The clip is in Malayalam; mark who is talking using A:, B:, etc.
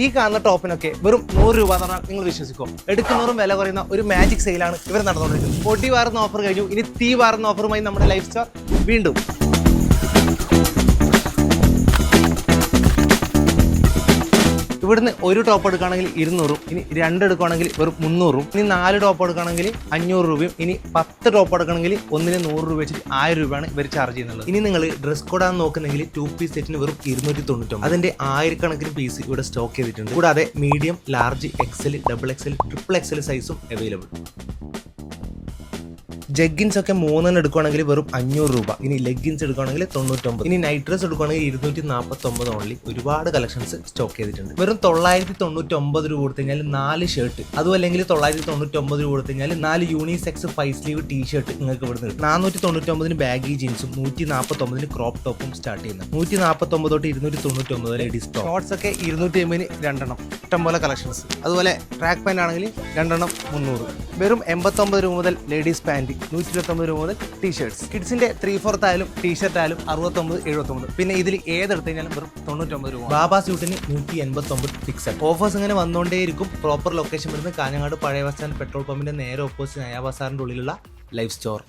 A: ഈ കാണുന്ന ടോപ്പിനൊക്കെ വെറും 100 രൂപ എന്ന് പറഞ്ഞാൽ നിങ്ങൾ വിശ്വസിക്കും. എടുക്കുന്നവരും വില കുറയുന്ന ഒരു മാജിക് സെയിലാണ് ഇവർ നടന്നുകൊണ്ടിരിക്കുന്നത്. പൊടി വാറുന്ന ഓഫർ കഴിഞ്ഞു, ഇനി തീ വാറുന്ന ഓഫറുമായി നമ്മുടെ ലൈഫ് സ്റ്റോർ വീണ്ടും. ഇവിടുന്ന് ഒരു ടോപ്പ് എടുക്കുകയാണെങ്കിൽ 200, ഇനി 2 എടുക്കുകയാണെങ്കിൽ വെറും 300, ഇനി 4 ടോപ്പ് എടുക്കുകയാണെങ്കിൽ 500 രൂപയും, ഇനി 10 ടോപ്പ് എടുക്കണമെങ്കിൽ ഒന്നിന് 100 രൂപ വെച്ചിട്ട് 1000 രൂപയാണ് ഇവർ ചാർജ് ചെയ്യുന്നത്. ഇനി നിങ്ങൾ ഡ്രസ് കോഡാന്ന് നോക്കുന്നെങ്കിൽ 2 പീസ് സെറ്റിന് വെറും 299. അതിന്റെ 1000കണക്കിന് പീസ് ഇവിടെ സ്റ്റോക്ക് ചെയ്തിട്ടുണ്ട്. കൂടാതെ medium, large, XL, double XL, triple XL സൈസും അവൈലബിൾ. ജഗ്ഗിൻസ് ഒക്കെ 3 എടുക്കുകയാണെങ്കിൽ വെറും 500 രൂപ, ഇനി ലെഗിൻസ് എടുക്കുകയാണെങ്കിൽ 99, ഇനി നൈറ്റ് ഡ്രസ് എടുക്കുകയാണെങ്കിൽ 249 ഓൺലി. ഒരുപാട് കളക്ഷൻസ് സ്റ്റോക്ക് ചെയ്തിട്ടുണ്ട്. വെറും 999 രൂപ കൊടുത്തു കഴിഞ്ഞാൽ 4 ഷർട്ട്, അതും അല്ലെങ്കിൽ 999 രൂപ കൊടുത്തു കഴിഞ്ഞാൽ 4 യൂണിസെക്സ് 5 സ്ലീവ് ടീ ഷർട്ട് നിങ്ങൾക്ക് ഇവിടെ നിന്ന് കിട്ടും. 499 ബാഗി ജീൻസും 149 ക്രോപ്പ് ടോപ്പും സ്റ്റാർട്ട് ചെയ്യുന്നത്. 149 തൊട്ട് 299 ലേഡീസ് ടോപ്പ്. ഷോർട്സ് ഒക്കെ 250 2 ഇഷ്ടംപോലെ കളക്ഷൻസ്. അതുപോലെ ട്രാക്ക് പാൻറ് ആണെങ്കിൽ 2 300. വെറും 89 രൂപ മുതൽ ലേഡീസ് പാൻറ്, 129 രൂപ മുതൽ ടീഷർട്ട്സ്. കിഡ്സിന്റെ 3/4 ആയാലും ടീഷർട്ട് ആയാലും 69 79. പിന്നെ ഇതിൽ ഏതെടുത്തു കഴിഞ്ഞാലും വെറും 99 രൂപ. ബാബ സ്യൂട്ടിന് 189 ഫിക്സഡ്. ഓഫേഴ്സ് ഇങ്ങനെ വന്നുകൊണ്ടേയിരിക്കും. പ്രോപ്പർ ലൊക്കേഷൻ വരുന്നത് കാഞ്ഞങ്ങാട് പഴയ ബസ് സ്റ്റാൻഡ് പെട്രോൾ പമ്പിന്റെ നേരെ ഓപ്പോസിറ്റ് നയാ ബസാറിന്റെ ഉള്ളിലുള്ള ലൈഫ് സ്റ്റോർ.